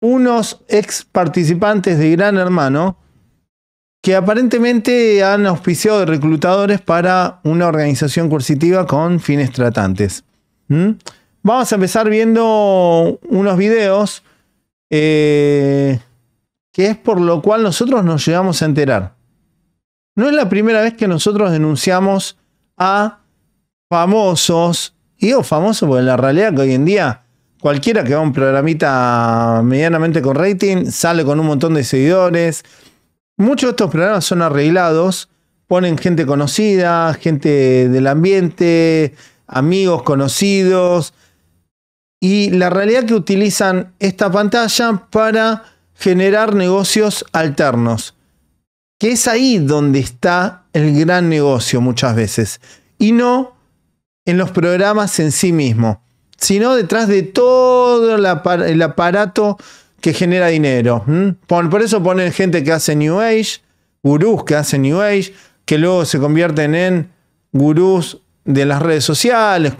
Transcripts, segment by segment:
unos ex participantes de Gran Hermano que aparentemente han auspiciado de reclutadores para una organización coercitiva con fines tratantes. Vamos a empezar viendo unos videos que es por lo cual nosotros nos llegamos a enterar. No es la primera vez que nosotros denunciamos a famosos, y digo famosos porque la realidad que hoy en día cualquiera que va a un programita medianamente con rating sale con un montón de seguidores. Muchos de estos programas son arreglados, ponen gente conocida, gente del ambiente, amigos conocidos, y la realidad que utilizan esta pantalla para generar negocios alternos, que es ahí donde está el gran negocio muchas veces, y no en los programas en sí mismo, sino detrás de todo el aparato que genera dinero. Por eso ponen gente que hace New Age, gurús que hacen New Age, que luego se convierten en gurús de las redes sociales,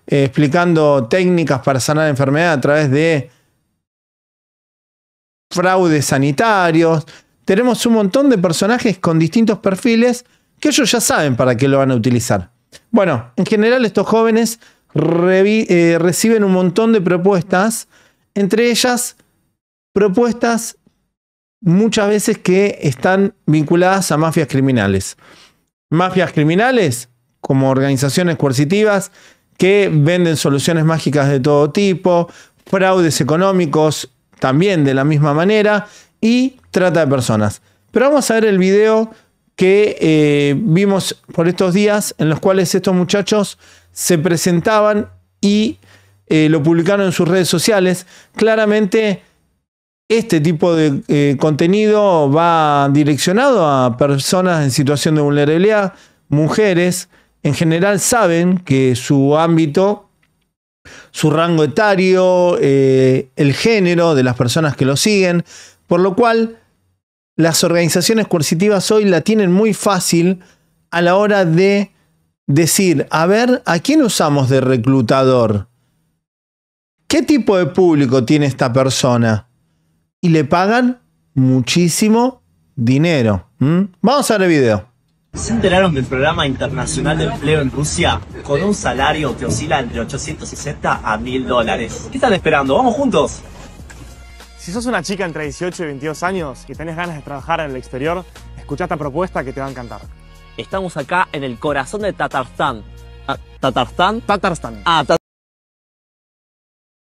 explicando técnicas para sanar enfermedades a través de fraudes sanitarios. Tenemos un montón de personajes con distintos perfiles que ellos ya saben para qué lo van a utilizar. Bueno, en general estos jóvenes reciben un montón de propuestas, entre ellas propuestas muchas veces que están vinculadas a mafias criminales. Mafias criminales como organizaciones coercitivas que venden soluciones mágicas de todo tipo, fraudes económicos también de la misma manera y trata de personas. Pero vamos a ver el video que vimos por estos días en los cuales estos muchachos se presentaban y lo publicaron en sus redes sociales. Claramente este tipo de contenido va direccionado a personas en situación de vulnerabilidad, mujeres. En general saben que su ámbito, su rango etario, el género de las personas que lo siguen, por lo cual las organizaciones coercitivas hoy la tienen muy fácil a la hora de decir, a ver, ¿a quién usamos de reclutador? ¿Qué tipo de público tiene esta persona? Y le pagan muchísimo dinero. Vamos a ver el video. ¿Se enteraron del programa internacional de empleo en Rusia? Con un salario que oscila entre 860 a $1000. ¿Qué están esperando? ¡Vamos juntos! Si sos una chica entre 18 y 22 años y tenés ganas de trabajar en el exterior, escuchá esta propuesta que te va a encantar. Estamos acá en el corazón de Tatarstán. ¿Tatarstán? Tatarstán.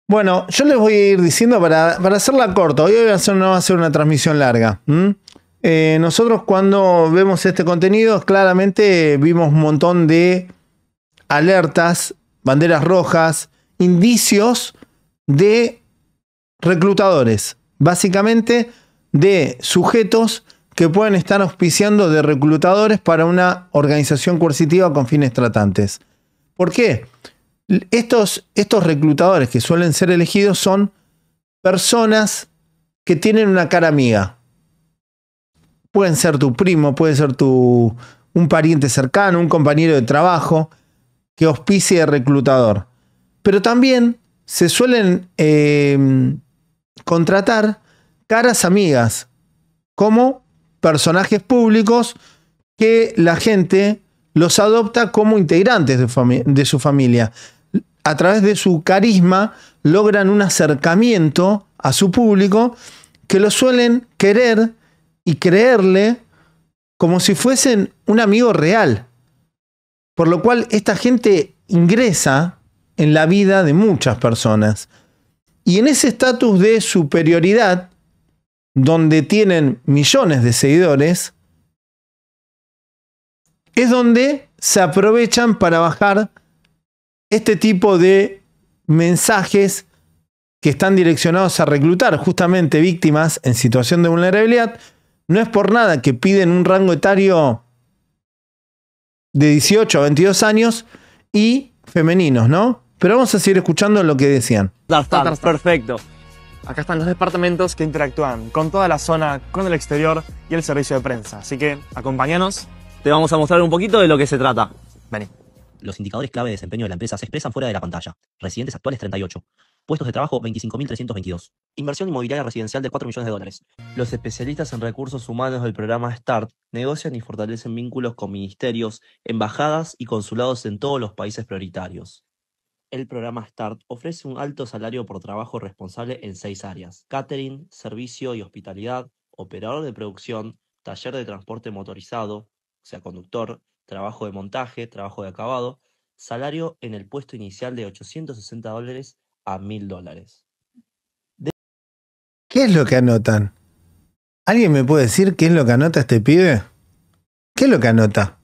Bueno, yo les voy a ir diciendo para hacerla corta. Hoy no va a ser una transmisión larga. Nosotros cuando vemos este contenido, claramente vimos un montón de alertas, banderas rojas, indicios de reclutadores, básicamente de sujetos que pueden estar auspiciando de reclutadores para una organización coercitiva con fines tratantes. ¿Por qué? Estos reclutadores que suelen ser elegidos son personas que tienen una cara amiga. Pueden ser tu primo, puede ser un pariente cercano, un compañero de trabajo que auspicie de reclutador. Pero también se suelen contratar caras amigas como personajes públicos que la gente los adopta como integrantes de su familia. A través de su carisma logran un acercamiento a su público que lo suelen querer y creerle como si fuesen un amigo real. Por lo cual esta gente ingresa en la vida de muchas personas. Y en ese estatus de superioridad, donde tienen millones de seguidores, es donde se aprovechan para bajar este tipo de mensajes que están direccionados a reclutar justamente víctimas en situación de vulnerabilidad. No es por nada que piden un rango etario de 18 a 22 años y femeninos, ¿no? Pero vamos a seguir escuchando lo que decían. Perfecto. Acá están los departamentos que interactúan con toda la zona, con el exterior y el servicio de prensa. Así que, acompáñanos. Te vamos a mostrar un poquito de lo que se trata. Vení. Los indicadores clave de desempeño de la empresa se expresan fuera de la pantalla. Residentes actuales 38. Puestos de trabajo 25.322. Inversión inmobiliaria residencial de 4 millones de dólares. Los especialistas en recursos humanos del programa START negocian y fortalecen vínculos con ministerios, embajadas y consulados en todos los países prioritarios. El programa START ofrece un alto salario por trabajo responsable en 6 áreas: catering, servicio y hospitalidad, operador de producción, taller de transporte motorizado, o sea, conductor, trabajo de montaje, trabajo de acabado, salario en el puesto inicial de $860 a $1.000. ¿Qué es lo que anotan? ¿Alguien me puede decir qué es lo que anota este pibe? ¿Qué es lo que anota?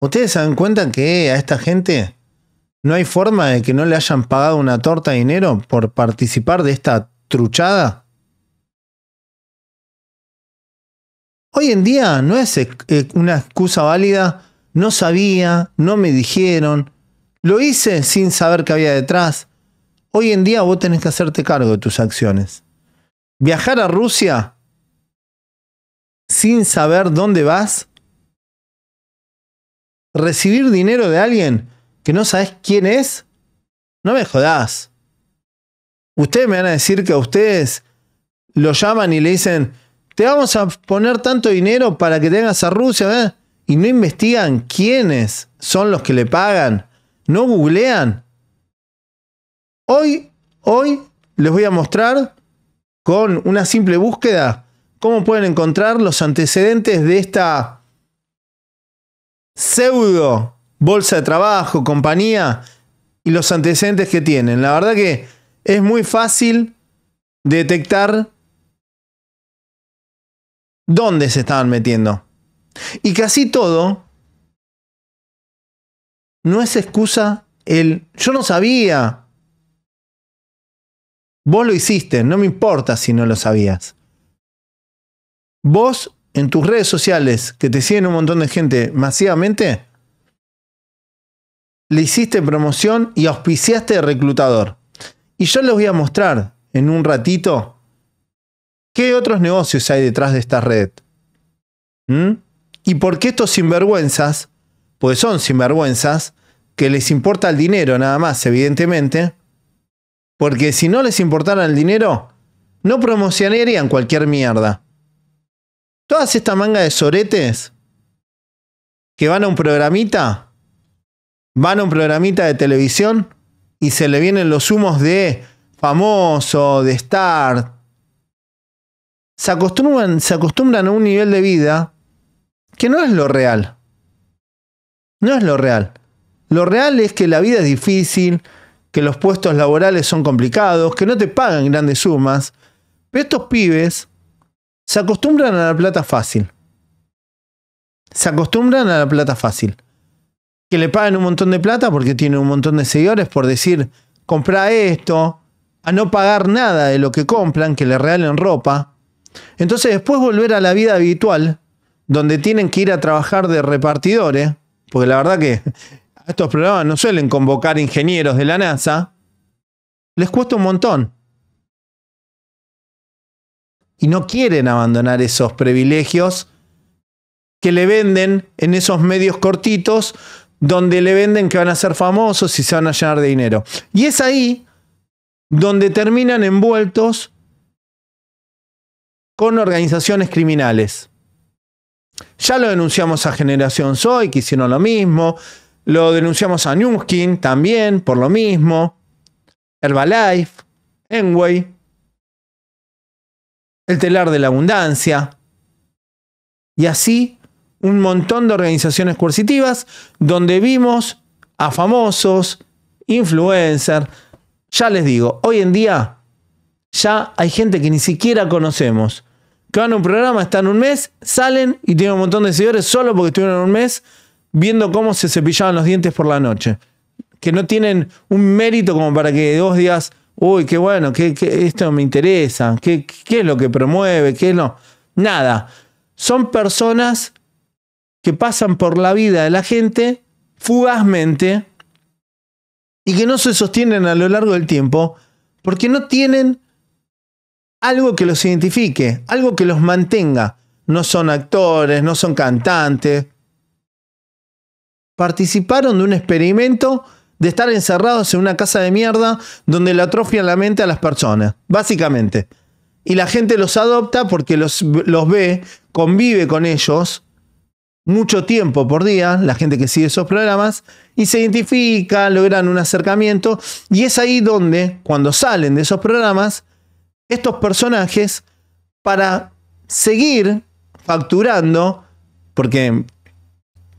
¿Ustedes se dan cuenta que a esta gente no hay forma de que no le hayan pagado una torta de dinero por participar de esta truchada? Hoy en día no es una excusa válida. No sabía, no me dijeron, lo hice sin saber qué había detrás. Hoy en día vos tenés que hacerte cargo de tus acciones. Viajar a Rusia sin saber dónde vas. Recibir dinero de alguien que no sabes quién es. No me jodás. Ustedes me van a decir que a ustedes lo llaman y le dicen: te vamos a poner tanto dinero para que te vengas a Rusia, ¿eh? Y no investigan quiénes son los que le pagan. No googlean. Hoy les voy a mostrar con una simple búsqueda cómo pueden encontrar los antecedentes de esta pseudo bolsa de trabajo, compañía, y los antecedentes que tienen. La verdad que es muy fácil detectar dónde se estaban metiendo. Y casi todo no es excusa el yo no sabía. Vos lo hiciste, no me importa si no lo sabías. Vos en tus redes sociales, que te siguen un montón de gente masivamente, le hiciste promoción y auspiciaste de reclutador. Y yo les voy a mostrar en un ratito qué otros negocios hay detrás de esta red. Y por qué estos sinvergüenzas, pues son sinvergüenzas, que les importa el dinero nada más, evidentemente, porque si no les importara el dinero, no promocionarían cualquier mierda. Todas esta manga de soretes que van a un programita de televisión y se le vienen los humos de famoso, de star. Se acostumbran a un nivel de vida que no es lo real. No es lo real. Lo real es que la vida es difícil, que los puestos laborales son complicados, que no te pagan grandes sumas. Pero estos pibes se acostumbran a la plata fácil. Se acostumbran a la plata fácil. Que le paguen un montón de plata porque tienen un montón de seguidores por decir: compra esto, a no pagar nada de lo que compran, que le regalen ropa. Entonces después volver a la vida habitual, donde tienen que ir a trabajar de repartidores, porque la verdad que a estos programas no suelen convocar ingenieros de la NASA, les cuesta un montón. Y no quieren abandonar esos privilegios que le venden en esos medios cortitos, donde le venden que van a ser famosos y se van a llenar de dinero. Y es ahí donde terminan envueltos con organizaciones criminales. Ya lo denunciamos a Generación Zoe, que hicieron lo mismo. Lo denunciamos a Newskin también, por lo mismo. Herbalife, Enway, el Telar de la Abundancia. Y así un montón de organizaciones coercitivas donde vimos a famosos, influencers. Ya les digo, hoy en día ya hay gente que ni siquiera conocemos, que van a un programa, están un mes, salen y tienen un montón de seguidores solo porque estuvieron un mes viendo cómo se cepillaban los dientes por la noche. Que no tienen un mérito como para que vos digas: uy, qué bueno, que esto me interesa, qué es lo que promueve, qué es lo... Nada. Son personas que pasan por la vida de la gente fugazmente y que no se sostienen a lo largo del tiempo porque no tienen algo que los identifique, algo que los mantenga. No son actores, no son cantantes. Participaron de un experimento de estar encerrados en una casa de mierda donde le atrofian la mente a las personas, básicamente. Y la gente los adopta porque los ve, convive con ellos mucho tiempo por día, la gente que sigue esos programas, y se identifica, logran un acercamiento, y es ahí donde, cuando salen de esos programas, estos personajes, para seguir facturando, porque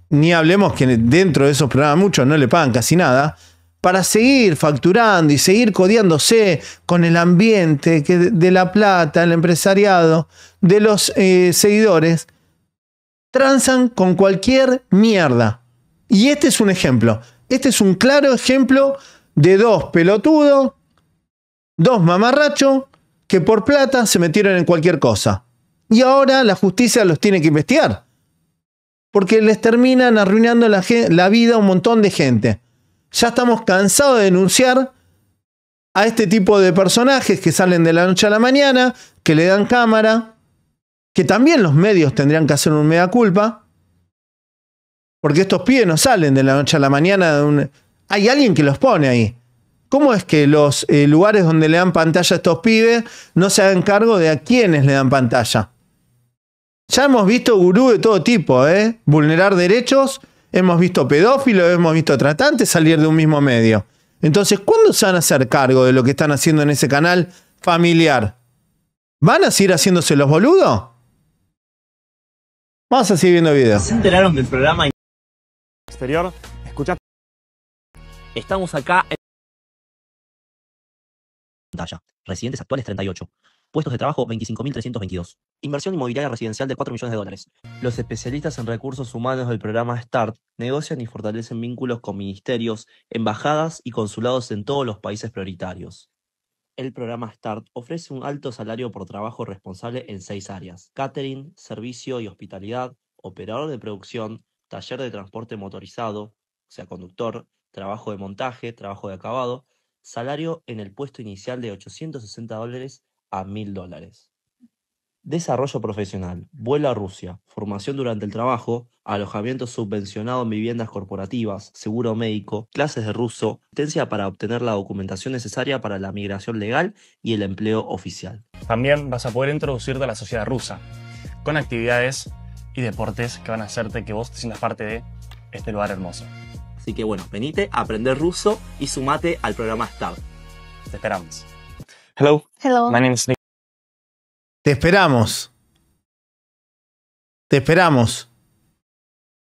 ni hablemos que dentro de esos programas muchos no le pagan casi nada, para seguir facturando y seguir codeándose con el ambiente de la plata, el empresariado, de los seguidores, transan con cualquier mierda. Y este es un ejemplo. Este es un claro ejemplo de dos pelotudos, dos mamarrachos, que por plata se metieron en cualquier cosa. Y ahora la justicia los tiene que investigar. Porque les terminan arruinando la vida a un montón de gente. Ya estamos cansados de denunciar a este tipo de personajes que salen de la noche a la mañana, que le dan cámara, que también los medios tendrían que hacer un mea culpa, porque estos pibes no salen de la noche a la mañana. Hay alguien que los pone ahí. ¿Cómo es que los lugares donde le dan pantalla a estos pibes no se hagan cargo de a quienes le dan pantalla? Ya hemos visto gurú de todo tipo, vulnerar derechos, hemos visto pedófilos, hemos visto tratantes salir de un mismo medio. Entonces, ¿cuándo se van a hacer cargo de lo que están haciendo en ese canal familiar? ¿Van a seguir haciéndose los boludos? Vamos a seguir viendo videos. ¿Se enteraron del programa Exterior, escucha. Estamos acá en pantalla. Residentes actuales 38. Puestos de trabajo 25.322. Inversión inmobiliaria residencial de 4 millones de dólares. Los especialistas en recursos humanos del programa START negocian y fortalecen vínculos con ministerios, embajadas y consulados en todos los países prioritarios. El programa START ofrece un alto salario por trabajo responsable en 6 áreas: catering, servicio y hospitalidad, operador de producción, taller de transporte motorizado, o sea, conductor, trabajo de montaje, trabajo de acabado, salario en el puesto inicial de $860 a $1.000. Desarrollo profesional, vuelo a Rusia, formación durante el trabajo, alojamiento subvencionado en viviendas corporativas, seguro médico, clases de ruso, asistencia para obtener la documentación necesaria para la migración legal y el empleo oficial. También vas a poder introducirte a la sociedad rusa, con actividades y deportes que van a hacerte que vos te sientas parte de este lugar hermoso. Así que bueno, venite a aprender ruso y sumate al programa START. Te esperamos. Hello. Hello. My name is Nick. Te esperamos. Te esperamos.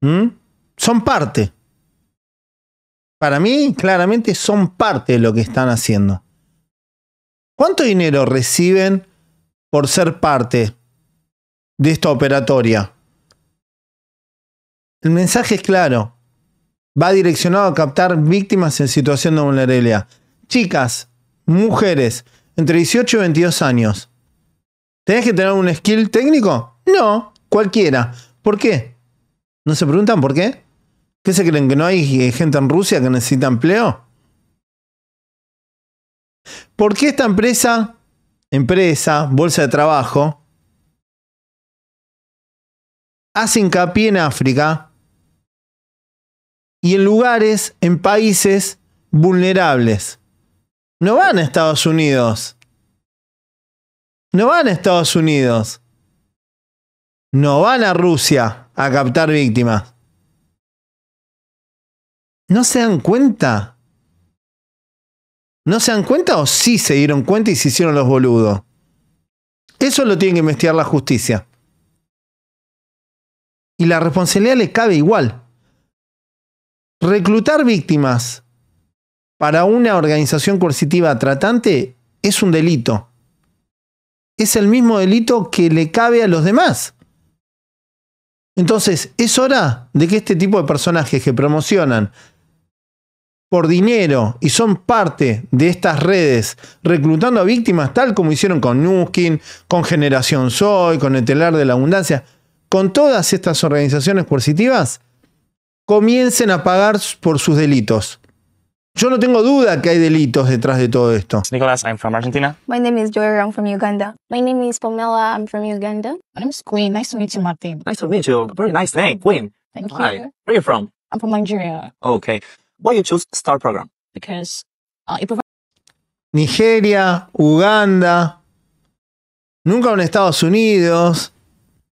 Son parte. Para mí, claramente, son parte de lo que están haciendo. ¿Cuánto dinero reciben por ser parte de esta operatoria? El mensaje es claro. Va direccionado a captar víctimas en situación de vulnerabilidad. Chicas, mujeres, entre 18 y 22 años. ¿Tenés que tener un skill técnico? No, cualquiera. ¿Por qué? ¿No se preguntan por qué? ¿Qué se creen, que no hay gente en Rusia que necesita empleo? ¿Por qué esta empresa, bolsa de trabajo, hace hincapié en África y en lugares, en países vulnerables? No van a Estados Unidos. No van a Estados Unidos. No van a Rusia a captar víctimas. ¿No se dan cuenta? ¿No se dan cuenta o sí se dieron cuenta y se hicieron los boludos? Eso lo tiene que investigar la justicia. Y la responsabilidad le cabe igual. Reclutar víctimas para una organización coercitiva tratante es un delito. Es el mismo delito que le cabe a los demás. Entonces, es hora de que este tipo de personajes que promocionan por dinero y son parte de estas redes reclutando a víctimas, tal como hicieron con Nuskin, con Generación Soy, con el Telar de la Abundancia, con todas estas organizaciones coercitivas, comiencen a pagar por sus delitos. Yo no tengo duda que hay delitos detrás de todo esto. Nicholas, I'm from Argentina. My name is Joy, I'm from Uganda. My name is Pamela. I'm from Uganda. My name is Queen. Nice to meet you, Martin. Nice to meet you. Very nice name, Queen. Thank Hi. you. Where are you from? I'm from Nigeria. Okay. Why you choose START program? because it provides Nigeria, Uganda, nunca un Estados Unidos,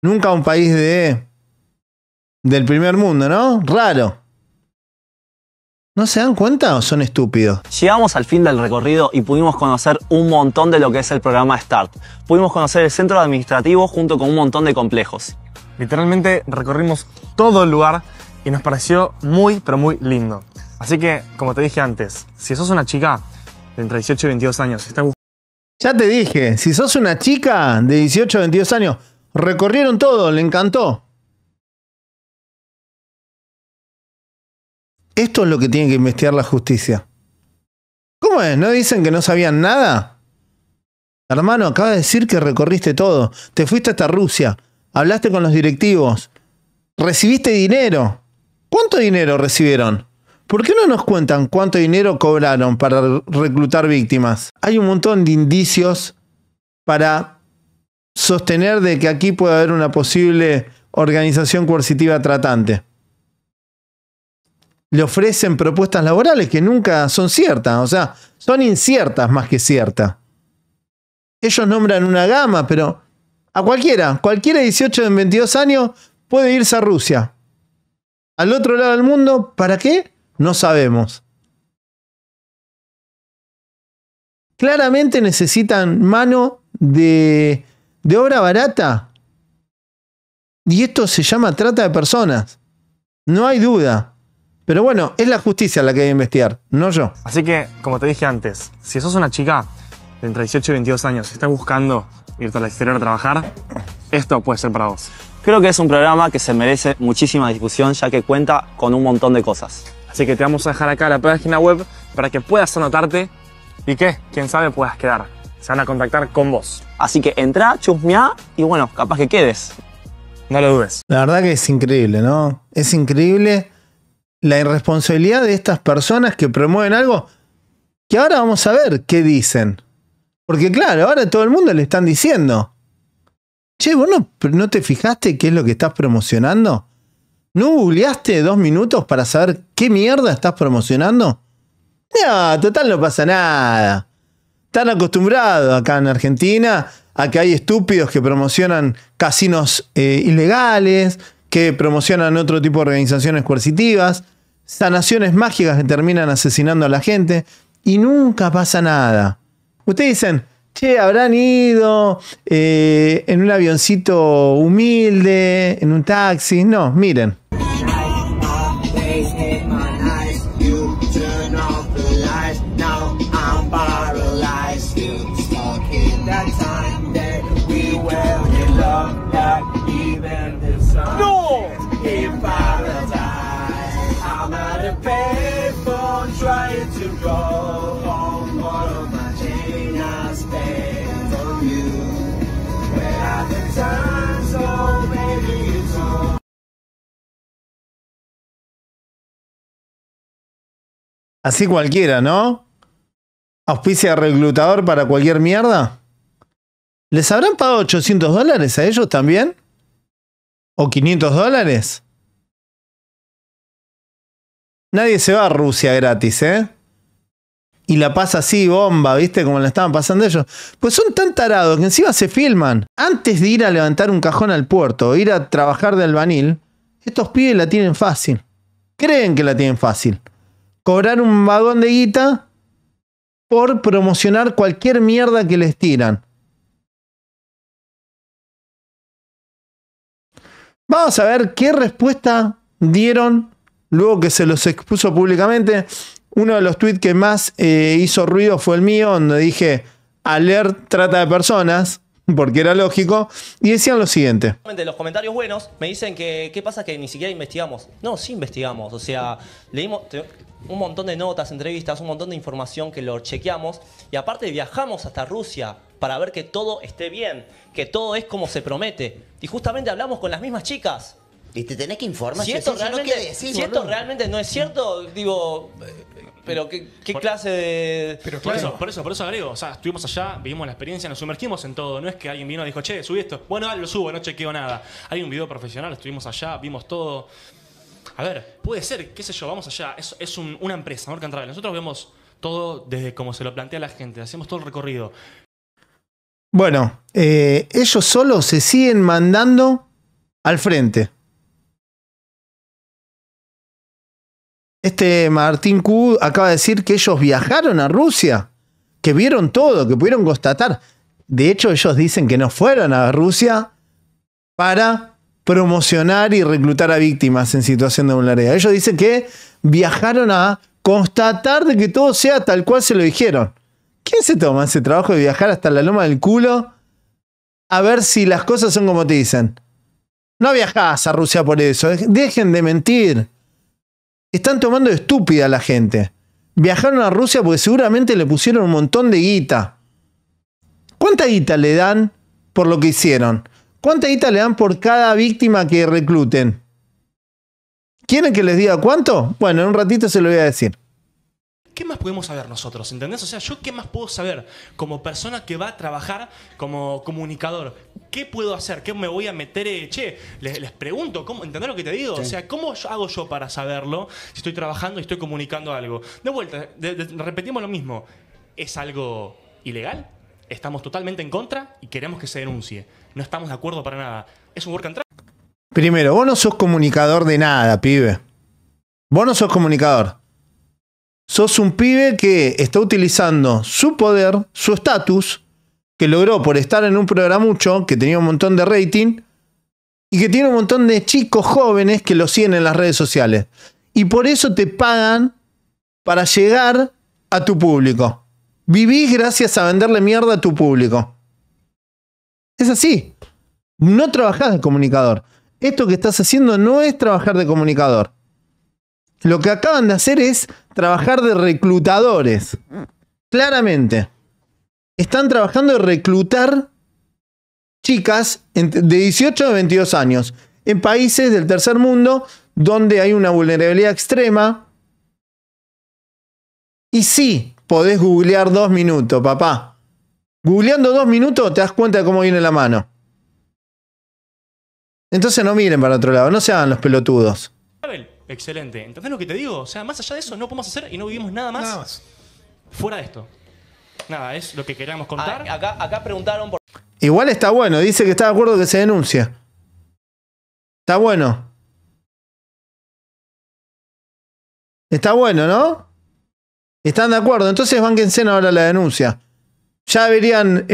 nunca un país del primer mundo, ¿no? Raro. ¿No se dan cuenta o son estúpidos? Llegamos al fin del recorrido y pudimos conocer un montón de lo que es el programa START. Pudimos conocer el centro administrativo junto con un montón de complejos. Literalmente recorrimos todo el lugar y nos pareció muy, pero muy lindo. Así que, como te dije antes, si sos una chica de entre 18 y 22 años, estás buscando... Ya te dije, si sos una chica de 18 o 22 años, recorrieron todo, le encantó. Esto es lo que tiene que investigar la justicia. ¿Cómo es? ¿No dicen que no sabían nada? Hermano, acaba de decir que recorriste todo. Te fuiste hasta Rusia. Hablaste con los directivos. Recibiste dinero. ¿Cuánto dinero recibieron? ¿Por qué no nos cuentan cuánto dinero cobraron para reclutar víctimas? Hay un montón de indicios para sostener de que aquí puede haber una posible organización coercitiva tratante. Le ofrecen propuestas laborales que nunca son ciertas, o sea, son inciertas más que ciertas. Ellos nombran una gama, pero a cualquiera de 18 de 22 años puede irse a Rusia. Al otro lado del mundo, ¿para qué? No sabemos. Claramente necesitan mano de obra barata. Y esto se llama trata de personas. No hay duda. Pero bueno, es la justicia la que debe investigar, no yo. Así que, como te dije antes, si sos una chica de entre 18 y 22 años y estás buscando irte al exterior a trabajar, esto puede ser para vos. Creo que es un programa que se merece muchísima discusión ya que cuenta con un montón de cosas. Así que te vamos a dejar acá la página web para que puedas anotarte y que, quién sabe, puedas quedar. Se van a contactar con vos. Así que entra, chusmeá y bueno, capaz que quedes. No lo dudes. La verdad que es increíble, ¿no? Es increíble la irresponsabilidad de estas personas que promueven algo que ahora vamos a ver qué dicen. Porque claro, ahora todo el mundo le están diciendo: che, ¿vos no te fijaste qué es lo que estás promocionando? ¿No googleaste 2 minutos para saber qué mierda estás promocionando? No, total no pasa nada. Están acostumbrados acá en Argentina a que hay estúpidos que promocionan casinos ilegales, que promocionan otro tipo de organizaciones coercitivas, sanaciones mágicas que terminan asesinando a la gente y nunca pasa nada. Ustedes dicen: che, habrán ido en un avioncito humilde, en un taxi. No, miren. Así cualquiera, ¿no? Auspicia reclutador para cualquier mierda. ¿Les habrán pagado $800 a ellos también? ¿O $500? Nadie se va a Rusia gratis, ¿eh? Y la pasa así, bomba, ¿viste? Como la estaban pasando ellos. Pues son tan tarados que encima se filman. Antes de ir a levantar un cajón al puerto o ir a trabajar de albañil, estos pibes la tienen fácil. Creen que la tienen fácil. Cobrar un vagón de guita por promocionar cualquier mierda que les tiran. Vamos a ver qué respuesta dieron luego que se los expuso públicamente. Uno de los tweets que más hizo ruido fue el mío, donde dije: alert trata de personas, porque era lógico, y decían lo siguiente. Los comentarios buenos me dicen que qué pasa que ni siquiera investigamos. No, sí investigamos, o sea, leímos un montón de notas, entrevistas, un montón de información que lo chequeamos y aparte viajamos hasta Rusia para ver que todo esté bien, que todo es como se promete. Y justamente hablamos con las mismas chicas. Y te tenés que informar. Si esto realmente no es cierto, digo, pero qué clase de... Pero por eso agrego, o sea, estuvimos allá, vivimos la experiencia, nos sumergimos en todo. No es que alguien vino y dijo: che, subí esto. Bueno, lo subo, no chequeo nada. Hay un video profesional, estuvimos allá, vimos todo. A ver, puede ser, qué sé yo, vamos allá. Es una empresa, Morgan Travel. Nosotros vemos todo desde como se lo plantea la gente. Hacemos todo el recorrido. Bueno, ellos solos se siguen mandando al frente. Este Martín Q acaba de decir que ellos viajaron a Rusia, que vieron todo, que pudieron constatar. De hecho, ellos dicen que no fueron a Rusia para promocionar y reclutar a víctimas en situación de vulnerabilidad. Ellos dicen que viajaron a constatar de que todo sea tal cual se lo dijeron. ¿Quién se toma ese trabajo de viajar hasta la loma del culo a ver si las cosas son como te dicen? No viajás a Rusia por eso. Dejen de mentir. Están tomando de estúpida a la gente. Viajaron a Rusia porque seguramente le pusieron un montón de guita. ¿Cuánta guita le dan por lo que hicieron? ¿Cuánta guita le dan por cada víctima que recluten? ¿Quieren que les diga cuánto? Bueno, en un ratito se lo voy a decir. ¿Qué más podemos saber nosotros? ¿Entendés? O sea, ¿yo qué más puedo saber como persona que va a trabajar como comunicador? ¿Qué puedo hacer? ¿Qué me voy a meter? Les pregunto, ¿entendés lo que te digo? Sí. O sea, ¿cómo hago yo para saberlo si estoy trabajando y estoy comunicando algo? De vuelta, repetimos lo mismo. ¿Es algo ilegal? Estamos totalmente en contra y queremos que se denuncie. No estamos de acuerdo para nada. ¿Es un work and travel? Primero, vos no sos comunicador de nada, pibe. Vos no sos comunicador. Sos un pibe que está utilizando su poder, su estatus, que logró por estar en un programucho, que tenía un montón de rating, y que tiene un montón de chicos jóvenes que lo siguen en las redes sociales. Y por eso te pagan para llegar a tu público. Vivís gracias a venderle mierda a tu público. Es así. No trabajás de comunicador. Esto que estás haciendo no es trabajar de comunicador. Lo que acaban de hacer es trabajar de reclutadores. Claramente. Están trabajando de reclutar chicas de 18 a 22 años en países del tercer mundo donde hay una vulnerabilidad extrema. Y sí, podés googlear 2 minutos, papá. Googleando 2 minutos te das cuenta de cómo viene la mano. Entonces no miren para otro lado, no se hagan los pelotudos. Excelente. ¿Entendés lo que te digo? O sea, más allá de eso no podemos hacer y no vivimos nada más fuera de esto. Nada, es lo que queríamos contar. Acá preguntaron por... Igual está bueno, dice que está de acuerdo que se denuncie. Está bueno. Está bueno, ¿no? Están de acuerdo, entonces bánquense ahora la denuncia. Ya deberían,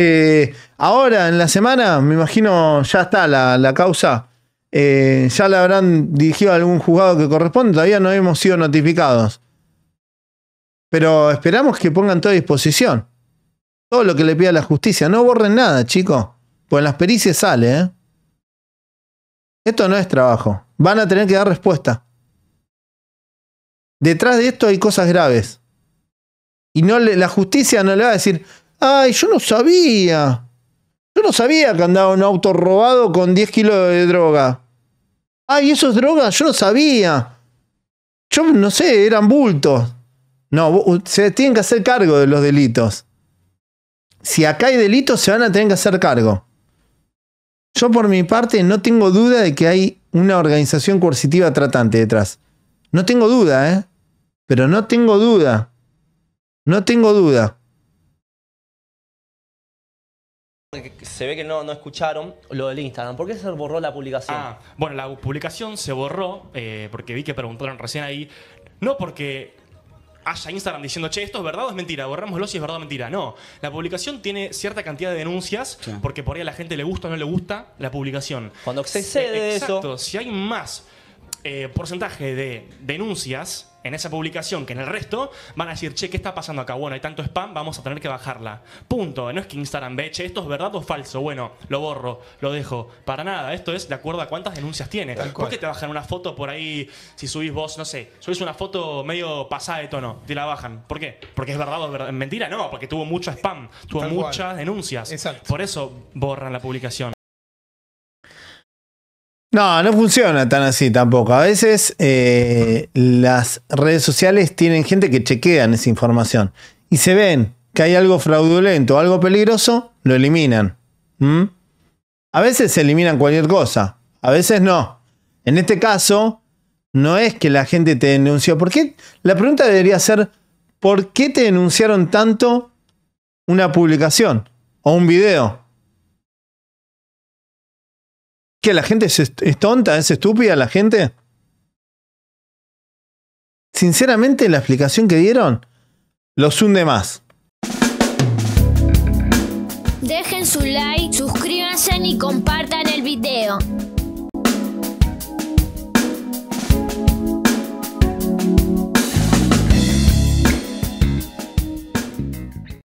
ahora en la semana, me imagino ya está la causa. Ya la habrán dirigido a algún juzgado que corresponde. Todavía no hemos sido notificados. Pero esperamos que pongan todo a disposición. Todo lo que le pida la justicia. No borren nada, chicos. Pues en las pericias sale, ¿eh? Esto no es trabajo. Van a tener que dar respuesta. Detrás de esto hay cosas graves. Y la justicia no le va a decir: ay, yo no sabía. Yo no sabía que andaba un auto robado con 10 kilos de droga. Ay, ¿eso es droga? Yo no sabía. Yo no sé, eran bultos. No, se tienen que hacer cargo de los delitos. Si acá hay delitos, se van a tener que hacer cargo. Yo por mi parte no tengo duda de que hay una organización coercitiva tratante detrás. No tengo duda, ¿eh? Pero no tengo duda. No tengo duda. Se ve que no escucharon lo del Instagram. ¿Por qué se borró la publicación? Bueno, la publicación se borró porque vi que preguntaron recién ahí. No porque haya Instagram diciendo, che, esto es verdad o es mentira, borrámoslo si es verdad o mentira. No, la publicación tiene cierta cantidad de denuncias, sí, porque por ahí a la gente le gusta o no le gusta la publicación. Cuando se excede de eso... Exacto, si hay más porcentaje de denuncias en esa publicación que en el resto, van a decir, che, ¿qué está pasando acá? Bueno, hay tanto spam, vamos a tener que bajarla. Punto. No es que Instagram ve, che, esto es verdad o falso. Bueno, lo borro, lo dejo. Para nada. Esto es de acuerdo a cuántas denuncias tiene. ¿Por qué te bajan una foto por ahí si subís vos, no sé, subís una foto medio pasada de tono? Te la bajan. ¿Por qué? ¿Porque es verdad o es mentira? No, porque tuvo mucho spam, tuvo muchas denuncias. Exacto. Por eso borran la publicación. No, no funciona tan así tampoco. A veces las redes sociales tienen gente que chequean esa información y se ven que hay algo fraudulento o algo peligroso, lo eliminan. A veces se eliminan cualquier cosa, a veces no. En este caso, No es que la gente te denunció. ¿Por qué? La pregunta debería ser, ¿por qué te denunciaron tanto una publicación o un video? ¿Que la gente es tonta, es estúpida la gente? Sinceramente, la explicación que dieron los hunde más. Dejen su like, suscríbanse y compartan el video.